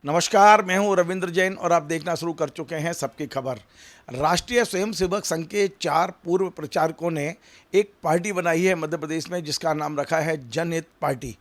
नमस्कार, मैं हूं रविंद्र जैन और आप देखना शुरू कर चुके हैं सबकी खबर। राष्ट्रीय स्वयंसेवक संघ के 4 पूर्व प्रचारकों ने एक पार्टी बनाई है मध्य प्रदेश में, जिसका नाम रखा है जनहित पार्टी।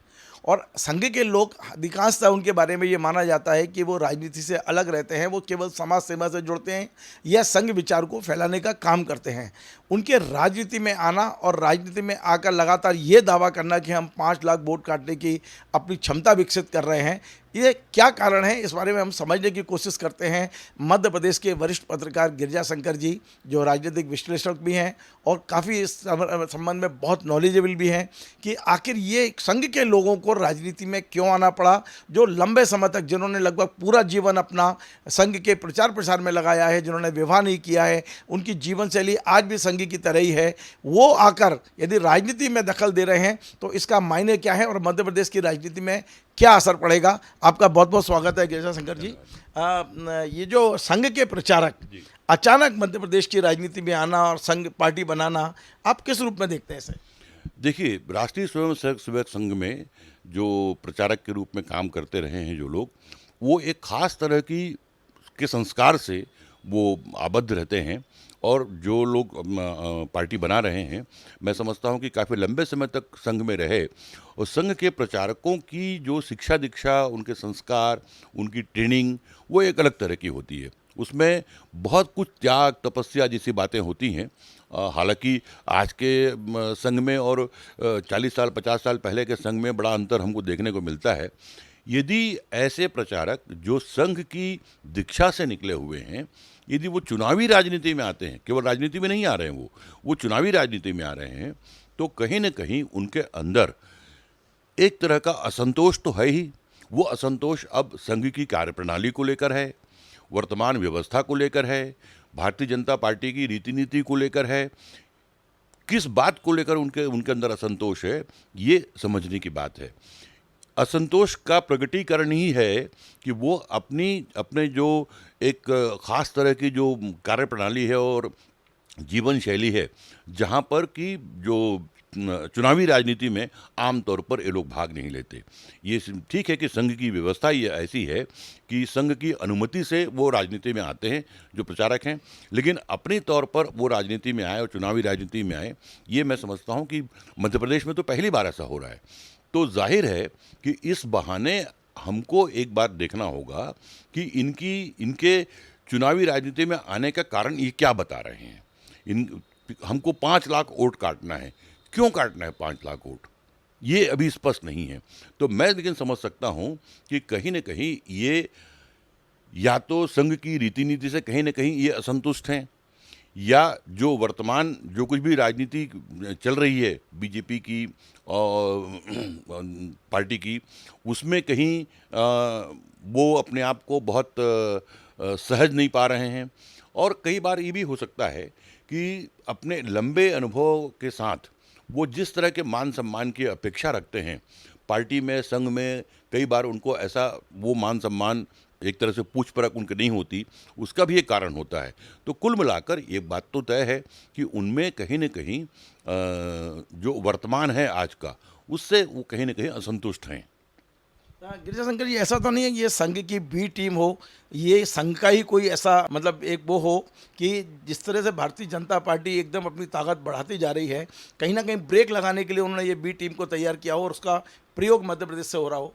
और संघ के लोग अधिकांशतः उनके बारे में ये माना जाता है कि वो राजनीति से अलग रहते हैं, वो केवल समाज सेवा से जुड़ते हैं या संघ विचार को फैलाने का काम करते हैं। उनके राजनीति में आना और राजनीति में आकर लगातार ये दावा करना कि हम 5 लाख वोट काटने की अपनी क्षमता विकसित कर रहे हैं, ये क्या कारण है, इस बारे में हम समझने की कोशिश करते हैं। मध्य प्रदेश के वरिष्ठ पत्रकार गिरिजा शंकर जी, जो राजनीतिक विश्लेषक भी हैं और काफ़ी इस संबंध में बहुत नॉलेजेबल भी हैं, कि आखिर ये संघ के लोगों को राजनीति में क्यों आना पड़ा, जो लंबे समय तक, जिन्होंने लगभग पूरा जीवन अपना संघ के प्रचार प्रसार में लगाया है, जिन्होंने विवाह नहीं किया है, उनकी जीवन शैली आज भी संघ की तरह ही है, वो आकर यदि राजनीति में दखल दे रहे हैं तो इसका मायने क्या है और मध्य प्रदेश की राजनीति में क्या असर पड़ेगा। आपका बहुत बहुत स्वागत है गिरिजा शंकर जी। ये जो संघ के प्रचारक अचानक मध्य प्रदेश की राजनीति में आना और संघ पार्टी बनाना, आप किस रूप में देखते हैं इसे? देखिए, राष्ट्रीय स्वयंसेवक संघ में जो प्रचारक के रूप में काम करते रहे हैं जो लोग, वो एक खास तरह के संस्कार से वो आबद्ध रहते हैं। और जो लोग पार्टी बना रहे हैं, मैं समझता हूँ कि काफ़ी लंबे समय तक संघ में रहे, और संघ के प्रचारकों की जो शिक्षा दीक्षा, उनके संस्कार, उनकी ट्रेनिंग, वो एक अलग तरह की होती है। उसमें बहुत कुछ त्याग तपस्या जैसी बातें होती हैं। हालांकि आज के संघ में और 40 साल 50 साल पहले के संघ में बड़ा अंतर हमको देखने को मिलता है। यदि ऐसे प्रचारक जो संघ की दीक्षा से निकले हुए हैं, यदि वो चुनावी राजनीति में आते हैं, केवल राजनीति में नहीं आ रहे हैं, वो चुनावी राजनीति में आ रहे हैं, तो कहीं न कहीं उनके अंदर एक तरह का असंतोष तो है ही। वो असंतोष अब संघ की कार्यप्रणाली को लेकर है, वर्तमान व्यवस्था को लेकर है, भारतीय जनता पार्टी की रीति नीति को लेकर है। किस बात को लेकर उनके अंदर असंतोष है, ये समझने की बात है। असंतोष का प्रकटीकरण ही है कि वो अपने जो एक ख़ास तरह की जो कार्यप्रणाली है और जीवन शैली है, जहाँ पर कि जो चुनावी राजनीति में आम तौर पर ये लोग भाग नहीं लेते। ये ठीक है कि संघ की व्यवस्था ये ऐसी है कि संघ की अनुमति से वो राजनीति में आते हैं जो प्रचारक हैं, लेकिन अपने तौर पर वो राजनीति में आए और चुनावी राजनीति में आए, ये मैं समझता हूँ कि मध्य प्रदेश में तो पहली बार ऐसा हो रहा है। तो जाहिर है कि इस बहाने हमको एक बात देखना होगा कि इनके चुनावी राजनीति में आने का कारण ये क्या बता रहे हैं। हमको 5 लाख वोट काटना है, क्यों काटना है 5 लाख वोट, ये अभी स्पष्ट नहीं है। तो मैं लेकिन समझ सकता हूँ कि कहीं न कहीं ये या तो संघ की रीति नीति से कहीं न कहीं ये असंतुष्ट हैं, या जो वर्तमान जो कुछ भी राजनीति चल रही है बीजेपी की और पार्टी की, उसमें कहीं वो अपने आप को बहुत सहज नहीं पा रहे हैं। और कई बार ये भी हो सकता है कि अपने लंबे अनुभव के साथ वो जिस तरह के मान सम्मान की अपेक्षा रखते हैं पार्टी में, संघ में, कई बार उनको ऐसा वो मान सम्मान एक तरह से पूछ परख उनकी नहीं होती, उसका भी एक कारण होता है। तो कुल मिलाकर ये बात तो तय है कि उनमें कहीं न कहीं जो वर्तमान है आज का, उससे वो कहीं न कहीं असंतुष्ट हैं। गिरिजा शंकर जी, ऐसा तो नहीं है कि ये संघ की बी टीम हो, ये संघ का ही कोई ऐसा मतलब एक वो हो कि जिस तरह से भारतीय जनता पार्टी एकदम अपनी ताकत बढ़ाती जा रही है, कहीं ना कहीं ब्रेक लगाने के लिए उन्होंने ये बी टीम को तैयार किया हो और उसका प्रयोग मध्य प्रदेश से हो रहा हो?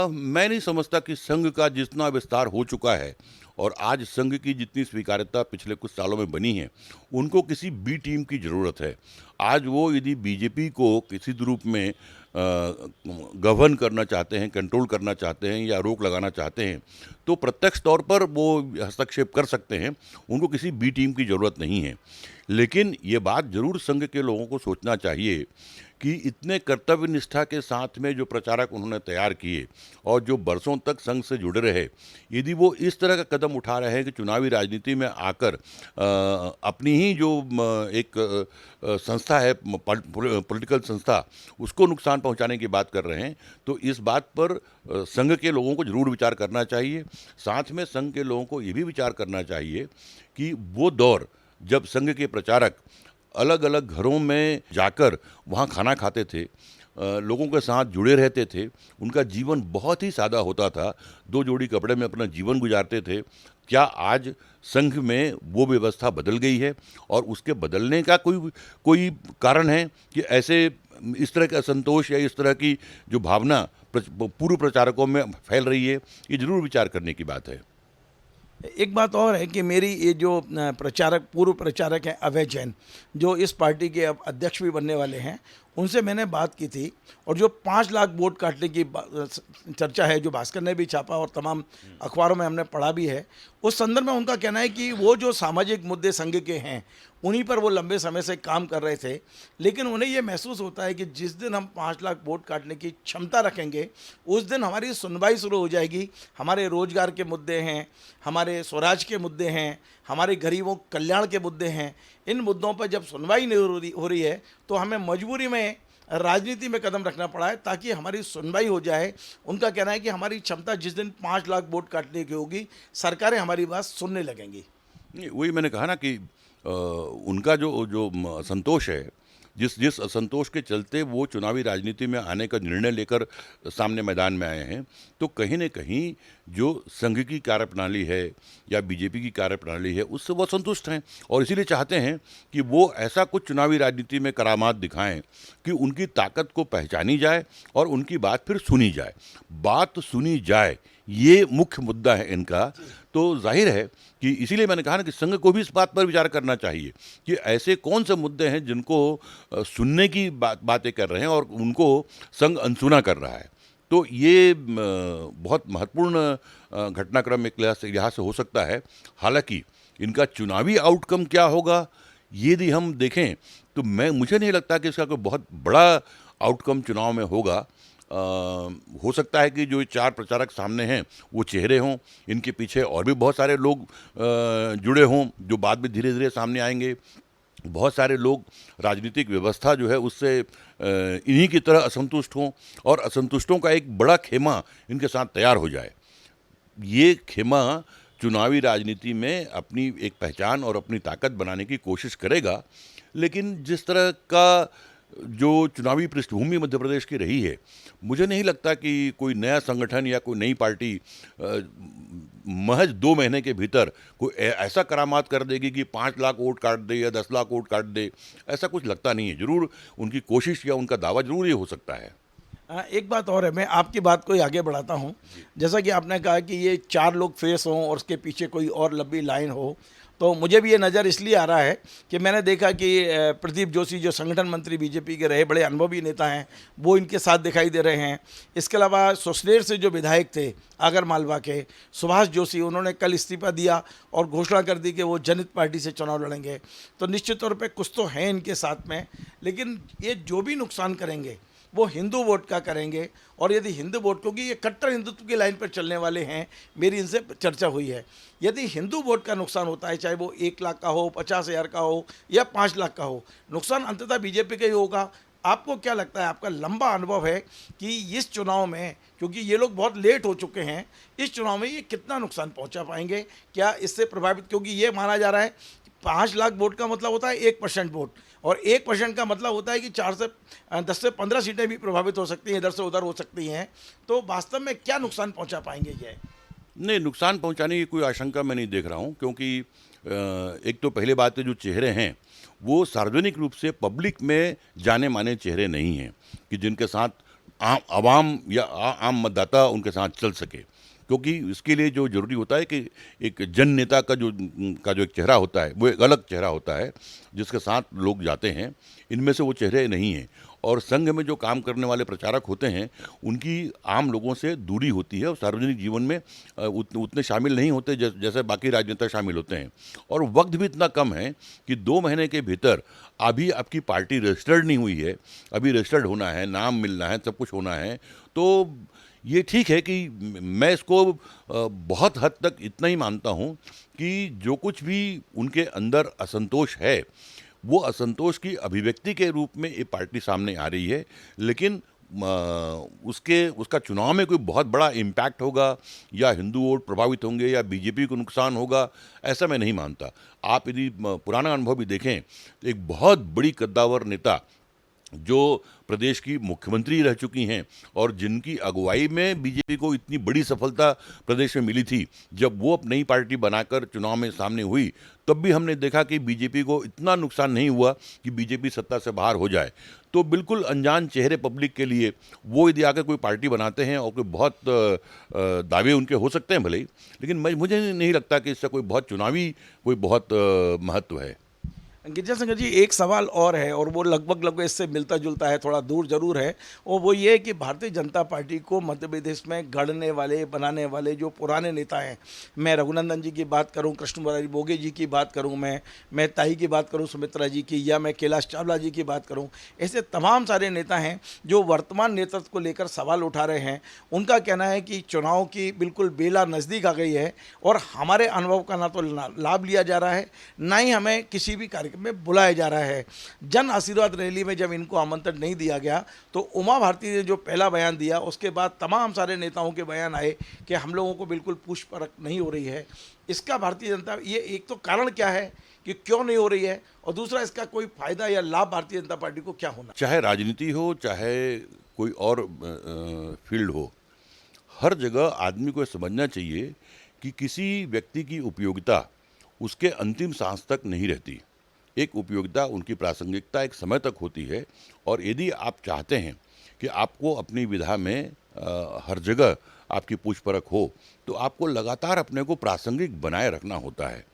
मैं नहीं समझता कि संघ का जितना विस्तार हो चुका है और आज संघ की जितनी स्वीकार्यता पिछले कुछ सालों में बनी है, उनको किसी बी टीम की ज़रूरत है। आज वो यदि बीजेपी को किसी रूप में गवर्न करना चाहते हैं, कंट्रोल करना चाहते हैं या रोक लगाना चाहते हैं, तो प्रत्यक्ष तौर पर वो हस्तक्षेप कर सकते हैं, उनको किसी बी टीम की ज़रूरत नहीं है। लेकिन ये बात ज़रूर संघ के लोगों को सोचना चाहिए कि इतने कर्तव्य निष्ठा के साथ में जो प्रचारक उन्होंने तैयार किए और जो बरसों तक संघ से जुड़े रहे, यदि वो इस तरह का कदम उठा रहे हैं कि चुनावी राजनीति में आकर अपनी ही जो एक संस्था है, पॉलिटिकल संस्था, उसको नुकसान पहुंचाने की बात कर रहे हैं, तो इस बात पर संघ के लोगों को जरूर विचार करना चाहिए। साथ में संघ के लोगों को ये भी विचार करना चाहिए कि वो दौर जब संघ के प्रचारक अलग अलग घरों में जाकर वहाँ खाना खाते थे, लोगों के साथ जुड़े रहते थे, उनका जीवन बहुत ही सादा होता था, 2 जोड़ी कपड़े में अपना जीवन गुजारते थे। क्या आज संघ में वो व्यवस्था बदल गई है और उसके बदलने का कोई कोई कारण है कि ऐसे इस तरह का असंतोष या इस तरह की जो भावना पूर्व प्रचारकों में फैल रही है? ये ज़रूर विचार करने की बात है। एक बात और है कि मेरी ये जो प्रचारक पूर्व प्रचारक हैं अभय जैन, जो इस पार्टी के अब अध्यक्ष भी बनने वाले हैं, उनसे मैंने बात की थी और जो 5 लाख वोट काटने की चर्चा है, जो भास्कर ने भी छापा और तमाम अखबारों में हमने पढ़ा भी है, उस संदर्भ में उनका कहना है कि वो जो सामाजिक मुद्दे संघ के हैं उन्हीं पर वो लंबे समय से काम कर रहे थे, लेकिन उन्हें ये महसूस होता है कि जिस दिन हम 5 लाख वोट काटने की क्षमता रखेंगे उस दिन हमारी सुनवाई शुरू हो जाएगी। हमारे रोजगार के मुद्दे हैं, हमारे स्वराज के मुद्दे हैं, हमारे गरीबों कल्याण के मुद्दे हैं। इन मुद्दों पर जब सुनवाई नहीं हो रही है तो हमें मजबूरी में राजनीति में कदम रखना पड़ा है ताकि हमारी सुनवाई हो जाए। उनका कहना है कि हमारी क्षमता जिस दिन 5 लाख वोट काटने की होगी, सरकारें हमारी बात सुनने लगेंगी। नहीं, वही मैंने कहा ना कि उनका जो जो असंतोष है, जिस असंतोष के चलते वो चुनावी राजनीति में आने का निर्णय लेकर सामने मैदान में आए हैं, तो कहीं न कहीं जो संघ की कार्यप्रणाली है या बीजेपी की कार्यप्रणाली है, उससे वो असंतुष्ट हैं और इसीलिए चाहते हैं कि वो ऐसा कुछ चुनावी राजनीति में करामात दिखाएं कि उनकी ताकत को पहचानी जाए और उनकी बात फिर सुनी जाए। बात सुनी जाए, ये मुख्य मुद्दा है इनका। तो जाहिर है कि इसीलिए मैंने कहा ना कि संघ को भी इस बात पर विचार करना चाहिए कि ऐसे कौन से मुद्दे हैं जिनको सुनने की बातें कर रहे हैं और उनको संघ अनसुना कर रहा है। तो ये बहुत महत्वपूर्ण घटनाक्रम एक लिहाज से हो सकता है। हालांकि इनका चुनावी आउटकम क्या होगा, ये यदि हम देखें तो मुझे नहीं लगता कि इसका कोई बहुत बड़ा आउटकम चुनाव में होगा। हो सकता है कि जो 4 प्रचारक सामने हैं वो चेहरे हों, इनके पीछे और भी बहुत सारे लोग जुड़े हों जो बाद में धीरे धीरे सामने आएंगे। बहुत सारे लोग राजनीतिक व्यवस्था जो है उससे इन्हीं की तरह असंतुष्ट हों और असंतुष्टों का एक बड़ा खेमा इनके साथ तैयार हो जाए। ये खेमा चुनावी राजनीति में अपनी एक पहचान और अपनी ताकत बनाने की कोशिश करेगा, लेकिन जिस तरह का जो चुनावी पृष्ठभूमि मध्य प्रदेश की रही है, मुझे नहीं लगता कि कोई नया संगठन या कोई नई पार्टी महज 2 महीने के भीतर कोई ऐसा करामात कर देगी कि 5 लाख वोट काट दे या 10 लाख वोट काट दे। ऐसा कुछ लगता नहीं है। जरूर उनकी कोशिश या उनका दावा जरूर ये हो सकता है। एक बात और है, मैं आपकी बात को ही आगे बढ़ाता हूँ। जैसा कि आपने कहा कि ये 4 लोग फेस हों और उसके पीछे कोई और लंबी लाइन हो, तो मुझे भी ये नज़र इसलिए आ रहा है कि मैंने देखा कि प्रदीप जोशी जो संगठन मंत्री बीजेपी के रहे, बड़े अनुभवी नेता हैं, वो इनके साथ दिखाई दे रहे हैं। इसके अलावा सुसनेर से जो विधायक थे आगर मालवा के सुभाष जोशी, उन्होंने कल इस्तीफा दिया और घोषणा कर दी कि वो जनहित पार्टी से चुनाव लड़ेंगे। तो निश्चित तौर पर कुछ तो हैं इनके साथ में, लेकिन ये जो भी नुकसान करेंगे वो हिंदू वोट का करेंगे। और यदि हिंदू वोट, क्योंकि ये कट्टर हिंदुत्व की लाइन पर चलने वाले हैं, मेरी इनसे चर्चा हुई है, यदि हिंदू वोट का नुकसान होता है, चाहे वो 1 लाख का हो, 50,000 का हो या 5 लाख का हो, नुकसान अंततः बीजेपी का ही होगा। आपको क्या लगता है, आपका लंबा अनुभव है कि इस चुनाव में, क्योंकि ये लोग बहुत लेट हो चुके हैं, इस चुनाव में ये कितना नुकसान पहुंचा पाएंगे? क्या इससे प्रभावित, क्योंकि ये माना जा रहा है 5 लाख वोट का मतलब होता है 1% वोट, और 1% का मतलब होता है कि 10 से 15 सीटें भी प्रभावित हो सकती हैं, इधर से उधर हो सकती हैं। तो वास्तव में क्या नुकसान पहुंचा पाएंगे ये? नहीं, नुकसान पहुंचाने की कोई आशंका मैं नहीं देख रहा हूं, क्योंकि एक तो पहले बात है, जो चेहरे हैं वो सार्वजनिक रूप से पब्लिक में जाने माने चेहरे नहीं हैं कि जिनके साथ आवाम या आम मतदाता उनके साथ चल सके। क्योंकि इसके लिए जो ज़रूरी होता है कि एक जन नेता का जो एक चेहरा होता है वो एक अलग चेहरा होता है जिसके साथ लोग जाते हैं। इनमें से वो चेहरे नहीं हैं। और संघ में जो काम करने वाले प्रचारक होते हैं उनकी आम लोगों से दूरी होती है और सार्वजनिक जीवन में उतने शामिल नहीं होते जैसे बाकी राजनेता शामिल होते हैं। और वक्त भी इतना कम है कि 2 महीने के भीतर अभी आपकी पार्टी रजिस्टर्ड नहीं हुई है, अभी रजिस्टर्ड होना है, नाम मिलना है, सब कुछ होना है। तो ये ठीक है कि मैं इसको बहुत हद तक इतना ही मानता हूँ कि जो कुछ भी उनके अंदर असंतोष है वो असंतोष की अभिव्यक्ति के रूप में ये पार्टी सामने आ रही है, लेकिन उसका चुनाव में कोई बहुत बड़ा इम्पैक्ट होगा या हिंदू वोट प्रभावित होंगे या बीजेपी को नुकसान होगा, ऐसा मैं नहीं मानता। आप यदि पुराना अनुभव भी देखें तो एक बहुत बड़ी कद्दावर नेता जो प्रदेश की मुख्यमंत्री रह चुकी हैं और जिनकी अगुवाई में बीजेपी को इतनी बड़ी सफलता प्रदेश में मिली थी, जब वो अब नई पार्टी बनाकर चुनाव में सामने हुई, तब भी हमने देखा कि बीजेपी को इतना नुकसान नहीं हुआ कि बीजेपी सत्ता से बाहर हो जाए। तो बिल्कुल अनजान चेहरे पब्लिक के लिए वो यदि आकर कोई पार्टी बनाते हैं और कोई बहुत दावे उनके हो सकते हैं भले ही, लेकिन मुझे नहीं लगता कि इससे कोई बहुत चुनावी कोई बहुत महत्व है। गिरजा शंकर जी, एक सवाल और है और वो लगभग इससे मिलता जुलता है, थोड़ा दूर जरूर है, और वो ये है कि भारतीय जनता पार्टी को मध्य प्रदेश में गढ़ने वाले बनाने वाले जो पुराने नेता हैं, मैं रघुनंदन जी की बात करूं, कृष्ण मुरारी बोगे जी की बात करूं, मैं ताई की बात करूं सुमित्रा जी की, या मैं कैलाश चावला जी की बात करूं, ऐसे तमाम सारे नेता हैं जो वर्तमान नेतृत्व को लेकर सवाल उठा रहे हैं। उनका कहना है कि चुनाव की बिल्कुल बेला नज़दीक आ गई है और हमारे अनुभव का ना तो लाभ लिया जा रहा है, ना ही हमें किसी भी कार्यक्रम में बुलाया जा रहा है। जन आशीर्वाद रैली में जब इनको आमंत्रण नहीं दिया गया तो उमा भारती ने जो पहला बयान दिया, उसके बाद तमाम सारे नेताओं के बयान आए कि हम लोगों को बिल्कुल पूछ परख नहीं हो रही है। इसका भारतीय जनता, ये एक तो कारण क्या है कि क्यों नहीं हो रही है, और दूसरा इसका कोई फायदा या लाभ भारतीय जनता पार्टी को क्या होना? चाहे राजनीति हो, चाहे कोई और फील्ड हो, हर जगह आदमी को ये समझना चाहिए कि किसी व्यक्ति की उपयोगिता उसके अंतिम सांस तक नहीं रहती। एक उपयोगिता, उनकी प्रासंगिकता एक समय तक होती है, और यदि आप चाहते हैं कि आपको अपनी विधा में हर जगह आपकी पूछ परख हो, तो आपको लगातार अपने को प्रासंगिक बनाए रखना होता है।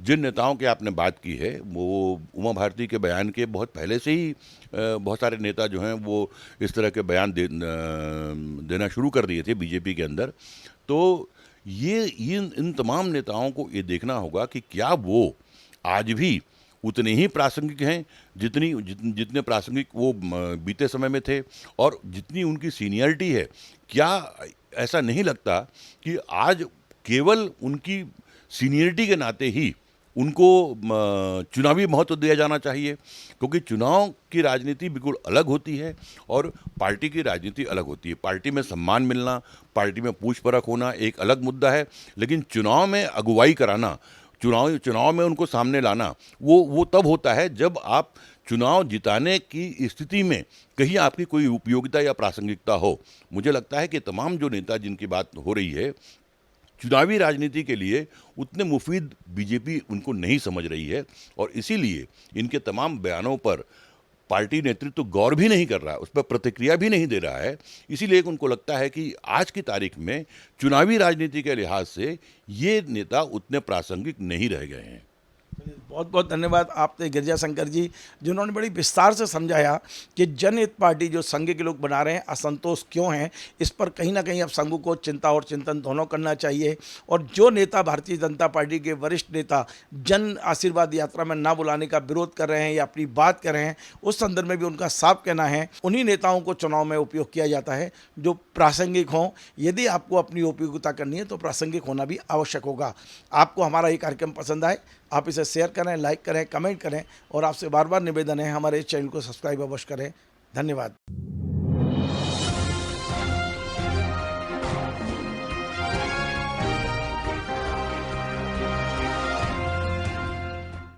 जिन नेताओं की आपने बात की है, वो उमा भारती के बयान के बहुत पहले से ही बहुत सारे नेता जो हैं वो इस तरह के बयान देना शुरू कर दिए थे बीजेपी के अंदर। तो ये इन तमाम नेताओं को ये देखना होगा कि क्या वो आज भी उतने ही प्रासंगिक हैं जितने प्रासंगिक वो बीते समय में थे, और जितनी उनकी सीनियरिटी है। क्या ऐसा नहीं लगता कि आज केवल उनकी सीनियरिटी के नाते ही उनको चुनावी महत्व दिया जाना चाहिए? क्योंकि चुनाव की राजनीति बिल्कुल अलग होती है और पार्टी की राजनीति अलग होती है। पार्टी में सम्मान मिलना, पार्टी में पूछ परख होना एक अलग मुद्दा है, लेकिन चुनाव में अगुवाई कराना, चुनाव में उनको सामने लाना, वो तब होता है जब आप चुनाव जिताने की स्थिति में कहीं आपकी कोई उपयोगिता या प्रासंगिकता हो। मुझे लगता है कि तमाम जो नेता जिनकी बात हो रही है, चुनावी राजनीति के लिए उतने मुफीद बीजेपी उनको नहीं समझ रही है, और इसीलिए इनके तमाम बयानों पर पार्टी नेतृत्व गौर भी नहीं कर रहा है, उस पर प्रतिक्रिया भी नहीं दे रहा है। इसीलिए उनको लगता है कि आज की तारीख में चुनावी राजनीति के लिहाज से ये नेता उतने प्रासंगिक नहीं रह गए हैं। बहुत बहुत धन्यवाद आपने गिरजा शंकर जी, जिन्होंने बड़ी विस्तार से समझाया कि जनहित पार्टी जो संघ के लोग बना रहे हैं असंतोष क्यों है। इस पर कहीं ना कहीं अब संघ को चिंता और चिंतन दोनों करना चाहिए, और जो नेता भारतीय जनता पार्टी के वरिष्ठ नेता जन आशीर्वाद यात्रा में ना बुलाने का विरोध कर रहे हैं या अपनी बात कर रहे हैं, उस संदर्भ में भी उनका साफ कहना है उन्हीं नेताओं को चुनाव में उपयोग किया जाता है जो प्रासंगिक हों। यदि आपको अपनी उपयोगिता करनी है तो प्रासंगिक होना भी आवश्यक होगा। आपको हमारा ये कार्यक्रम पसंद आए, आप इसे शेयर करें, लाइक करें, कमेंट करें, और आपसे बार बार निवेदन है हमारे चैनल को सब्सक्राइब अवश्य करें। धन्यवाद।